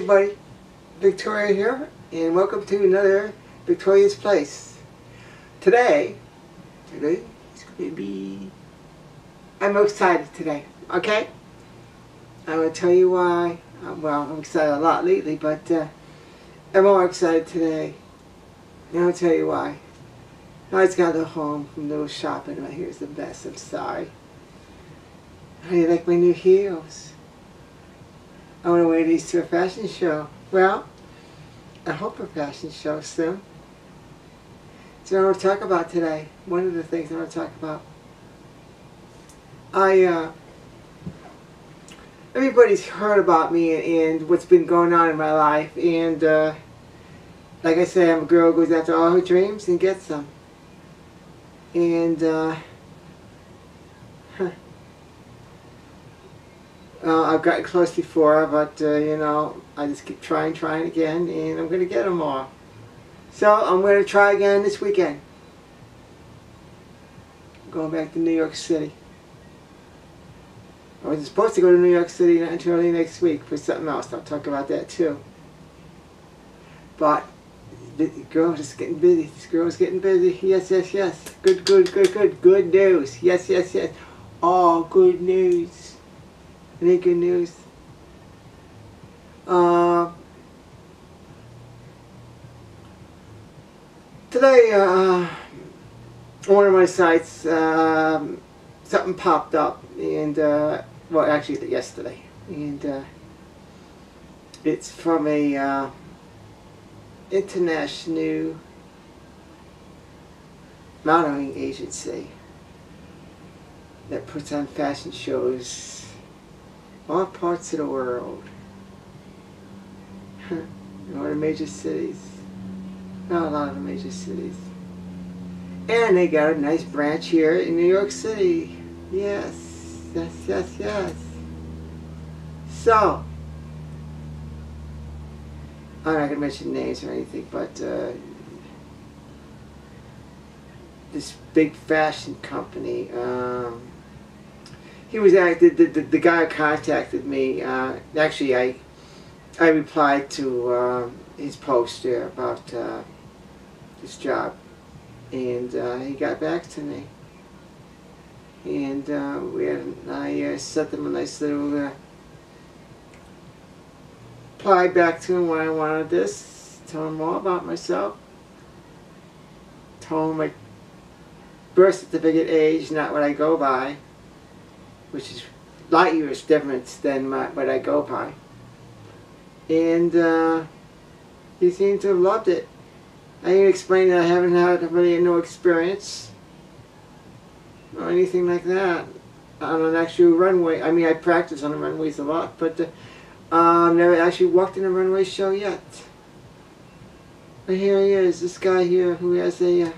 everybody, Victoria here, and welcome to another Victoria's Place. Today is going to be, I'm excited today, okay? I'm going to tell you why. Well, I'm excited a lot lately, but I'm more excited today. And I'll tell you why. I just got home from a little shopping. My hair's the best, I'm sorry. How do you like my new heels? I want to wear these to a fashion show. Well, I hope a fashion show soon. So I want to talk about today. One of the things I want to talk about. Everybody's heard about me and what's been going on in my life. And like I said, I'm a girl who goes after all her dreams and gets them. And I've gotten close before, but you know, I just keep trying again, and I'm going to get them all. So I'm going to try again this weekend. Going back to New York City. I was supposed to go to New York City not until early next week for something else. I'll talk about that too. But the girl is getting busy. This girl's getting busy. Yes, yes, yes. Good news. Yes, yes, yes. All good news. Any good news? Today, on one of my sites, something popped up, and well, actually yesterday, and it's from a international modeling agency that puts on fashion shows all parts of the world. In all the major cities. Not a lot of the major cities. And they got a nice branch here in New York City. Yes. Yes, yes, yes. So, I'm not going to mention names or anything, but this big fashion company, he was the guy contacted me. Actually, I replied to his post there about this job, and he got back to me, and I sent him a nice little reply back to him when I wanted this. Tell him all about myself. Told him my birth certificate age, not what I go by, which is light years difference than what I go by. And he seemed to have loved it. I even explained that I haven't had really no experience or anything like that on an actual runway. I mean, I practice on the runways a lot, but I've never actually walked in a runway show yet. But here he is, this guy here who has a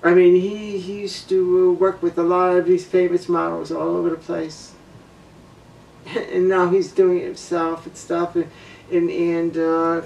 I mean, he used to work with a lot of these famous models all over the place. And now he's doing it himself and stuff. And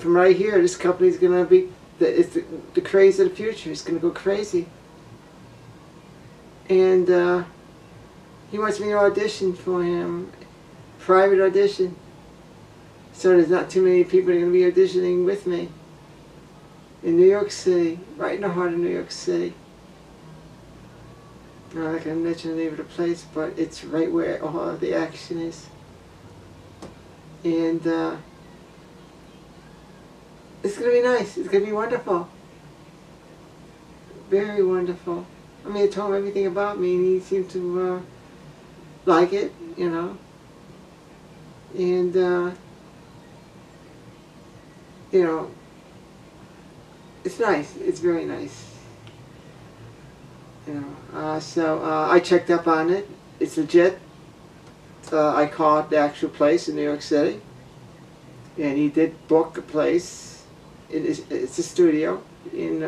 from right here, this company's going to be it's the craze of the future. It's going to go crazy. And he wants me to audition for him. Private audition. So there's not too many people that are going to be auditioning with me. In New York City. Right in the heart of New York City. I can mention the name of the place, but it's right where all of the action is. And it's going to be nice. It's going to be wonderful. Very wonderful. I mean, I told him everything about me, and he seemed to like it, you know. And, you know, it's nice. It's very nice. You know, so I checked up on it. It's legit. I called the actual place in New York City, and he did book a place. It's a studio in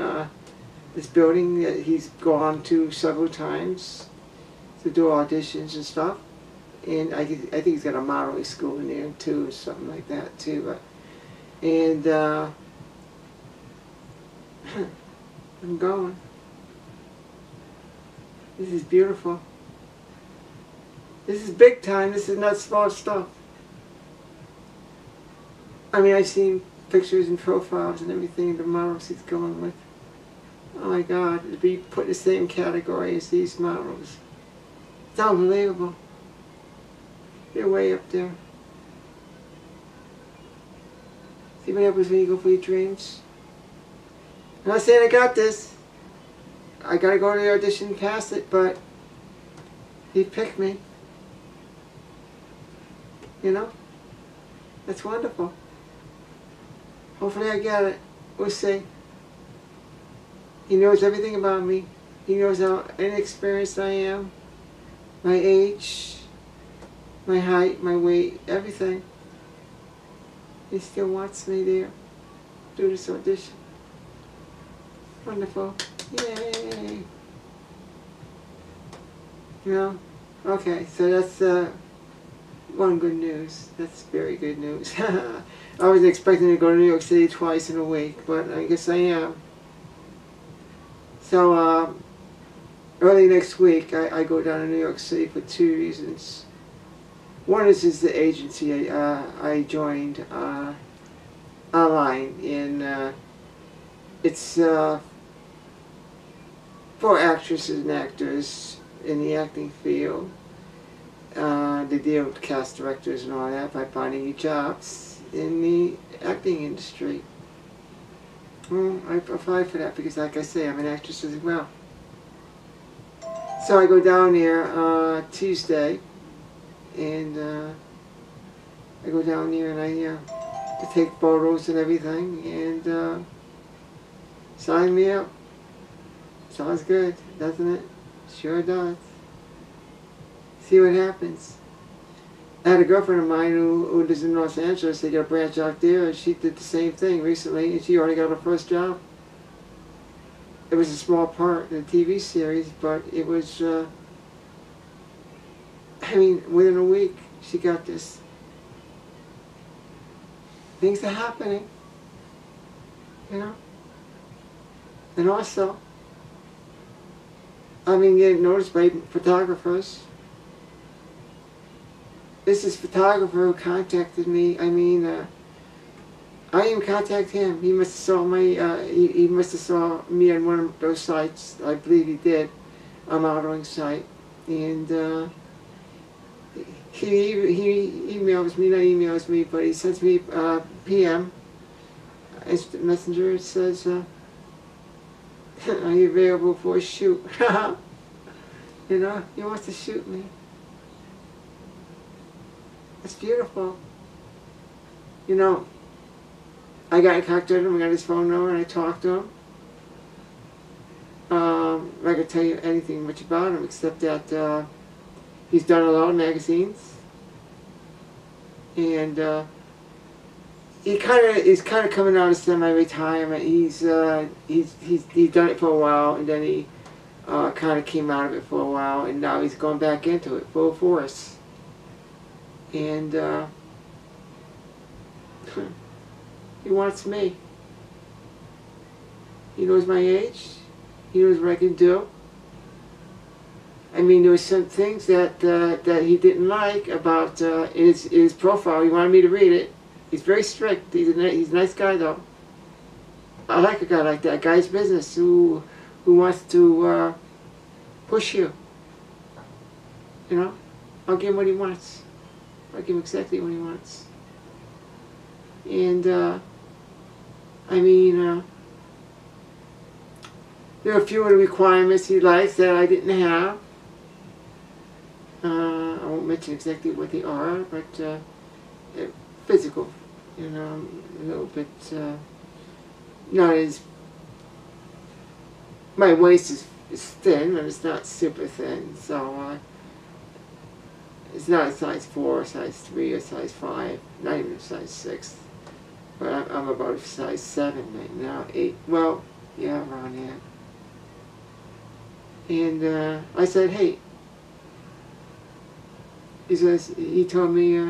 this building that he's gone to several times to do auditions and stuff. And I think he's got a modeling school in there too, or something like that too. And I'm going. This is beautiful. This is big time. This is not small stuff. I mean, I've seen pictures and profiles and everything, the models he's going with. Oh my God, to be put in the same category as these models. It's unbelievable. They're way up there. See what happens when you go for your dreams? I'm not saying I got this. I gotta go to the audition and pass it, but he picked me. You know? That's wonderful. Hopefully I get it. We'll see. He knows everything about me. He knows how inexperienced I am. My age, my height, my weight, everything. He still wants me there. Do this audition. Wonderful. Yay! You know? Okay, so that's one good news. That's very good news. I was expecting to go to New York City twice in a week, but I guess I am. So, early next week, I go down to New York City for 2 reasons. One is the agency I joined online, and it's for actresses and actors in the acting field. They deal with cast directors and all that by finding you jobs in the acting industry. Well, I applied for that because, like I say, I'm an actress as well. So I go down there Tuesday, and I go down there and I to take photos and everything, and sign me up. Sounds good, doesn't it? Sure does. See what happens. I had a girlfriend of mine who lives in Los Angeles. They got a branch out there, and she did the same thing recently, and she already got her first job. It was a small part in a TV series, but it was, I mean, within a week, she got this. Things are happening, you know? And also, I mean, getting noticed by photographers. This is a photographer who contacted me. I mean, I even contacted him. He must have saw my. He must have saw me on one of those sites. I believe he did, a modeling site, and he emails me, not emails me, but he sends me PM. Instant messenger. It says, "Are you available for a shoot?" You know, he wants to shoot me. It's beautiful. You know, I got in contact with him, I got his phone number, and I talked to him. I could tell you anything much about him except that he's done a lot of magazines, and he's kind of coming out of semi-retirement. He's done it for a while, and then he kind of came out of it for a while, and now he's going back into it full force. And he wants me. He knows my age. He knows what I can do. I mean, there were some things that that he didn't like about his profile. He wanted me to read it. He's very strict. He's a nice guy, though. I like a guy like that. A guy's business who wants to push you. You know, I'll give him what he wants. I'll give him exactly what he wants. And, I mean, there are a few of the requirements he likes that I didn't have. I won't mention exactly what they are, but physical, you know, a little bit, not as, my waist is thin, but it's not super thin, so, it's not a size 4, a size 3, or size 5, not even a size 6. But I'm about a size 7 right now, 8, well, yeah, around there. And I said, hey, he told me,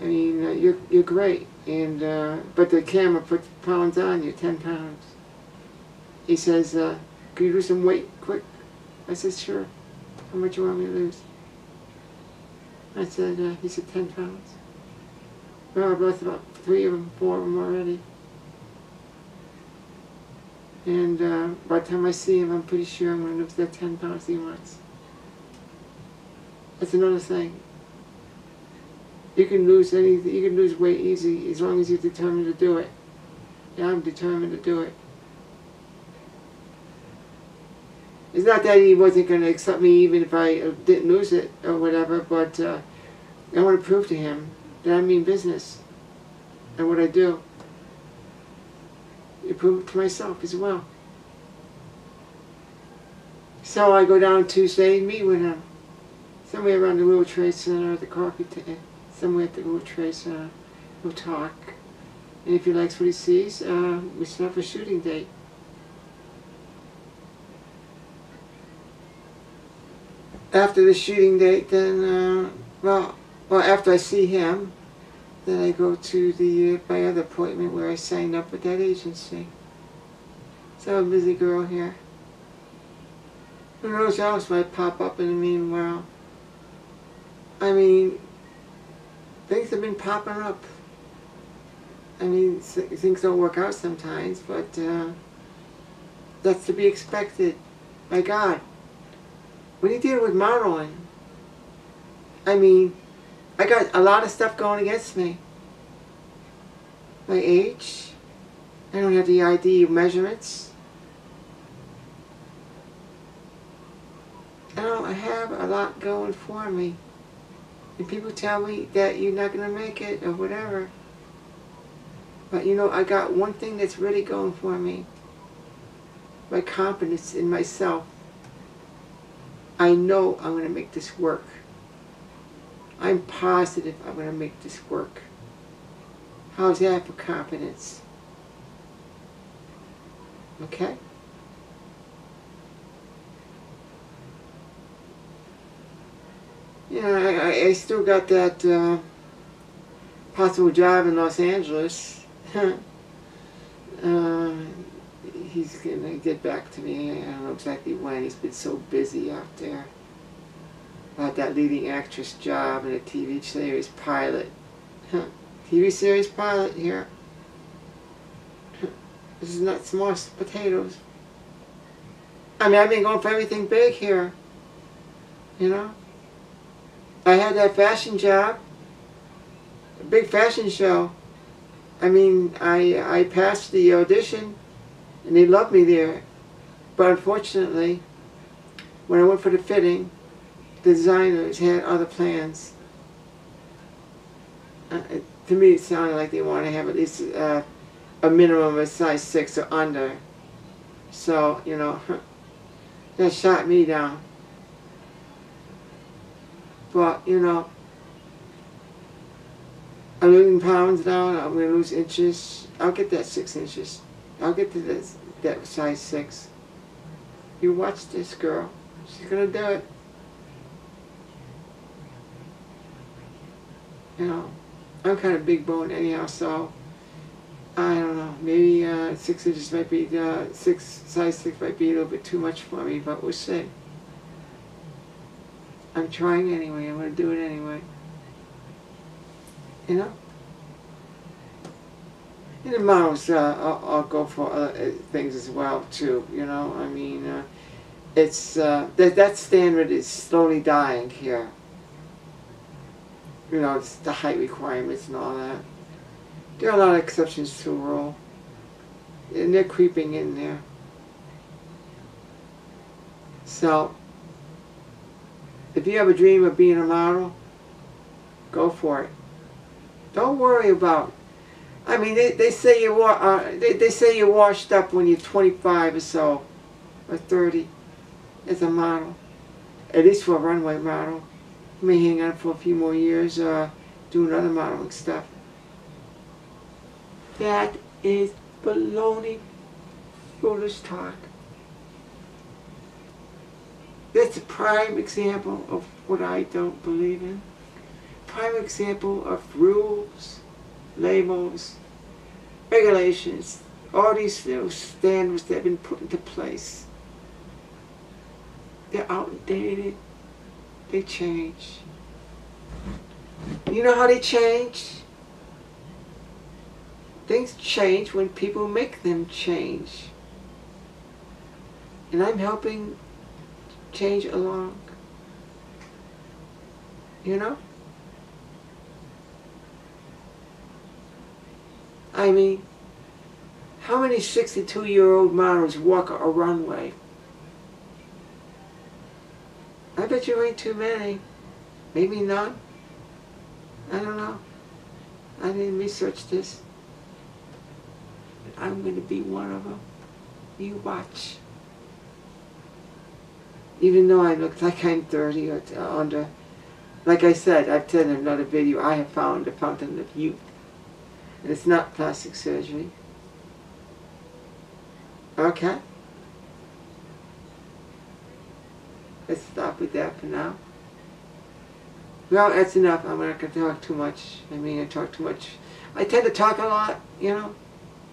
I mean, you're great, and but the camera puts pounds on you, 10 pounds. He says, can you lose some weight quick? I said, sure. How much you want me to lose? I said, he said 10 pounds. Well, I've lost about 3 of them, 4 of them already. And by the time I see him, I'm pretty sure I'm going to lose that 10 pounds he wants. That's another thing. You can lose anything. You can lose weight easy as long as you're determined to do it. Yeah, I'm determined to do it. It's not that he wasn't going to accept me even if I didn't lose it or whatever, but I want to prove to him that I mean business and what I do. I prove it to myself as well. So I go down Tuesday and meet with him. Somewhere around the World Trade Center at the coffee table. Somewhere at the World Trade Center. We'll talk. And if he likes what he sees, we set up a shooting date. After the shooting date, then, well, after I see him, then I go to my other appointment where I signed up with that agency. So I'm a busy girl here. Who knows what else might pop up in the meanwhile. I mean, things have been popping up. I mean, things don't work out sometimes, but that's to be expected. My God. When you deal with modeling, I mean, I got a lot of stuff going against me. My age, I don't have the ID measurements. I have a lot going for me. And people tell me that you're not going to make it or whatever. But you know, I got one thing that's really going for me. My confidence in myself. I know I'm going to make this work. I'm positive I'm going to make this work. How's that for confidence? Okay? Yeah, I still got that possible job in Los Angeles. He's going to get back to me. I don't know exactly when. He's been so busy out there. About that leading actress job in a TV series pilot. TV series pilot here. This is not small potatoes. I mean, I've been going for everything big here. You know? I had that fashion job. A big fashion show. I mean, I passed the audition. And they loved me there. But unfortunately, when I went for the fitting, the designers had other plans. To me, it sounded like they wanted to have at least a minimum of size 6 or under. So, you know, that shot me down. But, you know, I'm losing pounds now, I'm going to lose inches. I'll get that 6 inches. I'll get to that size 6. You watch this girl. She's going to do it. You know, I'm kind of big boned anyhow, so I don't know. Maybe 6 inches might be, size 6 might be a little bit too much for me, but we'll see. I'm trying anyway. I'm going to do it anyway. You know? And the models, I'll go for other things as well too. You know, I mean, it's that standard is slowly dying here. You know, it's the height requirements and all that. There are a lot of exceptions to the rule, and they're creeping in there. So, if you have a dream of being a model, go for it. Don't worry about. I mean, they say they say you're washed up when you're 25 or so, or 30, as a model. At least for a runway model. You may hang on for a few more years, doing other modeling stuff. That is baloney, foolish talk. That's a prime example of what I don't believe in. Prime example of rules, labels, regulations, all these little standards that have been put into place. They're outdated. They change. You know how they change? Things change when people make them change. And I'm helping change along. You know? I mean, how many 62-year-old models walk a runway? I bet you ain't too many. Maybe none. I don't know. I didn't research this. But I'm going to be one of them. You watch. Even though I look like I'm 30 or under. Like I said, I've said in another video, I have found a fountain of youth. And it's not plastic surgery. Okay? Let's stop with that for now. Well, that's enough. I'm not going to talk too much. I mean, I talk too much. I tend to talk a lot, you know,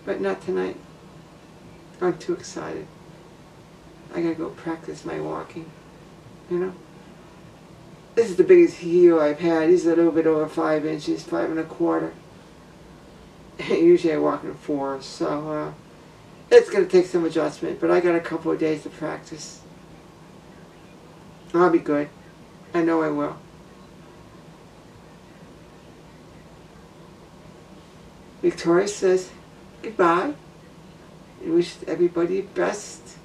but not tonight. I'm too excited. I got to go practice my walking, you know. This is the biggest heel I've had. This is a little bit over 5 inches, 5 1/4. Usually I walk in 4, so it's going to take some adjustment, but I got a couple of days to practice. I'll be good. I know I will. Victoria says goodbye and wishes everybody the best.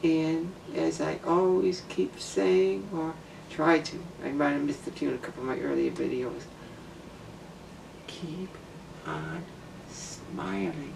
And as I always keep saying, or try to, I might have missed a few in a couple of my earlier videos, keep on smiling.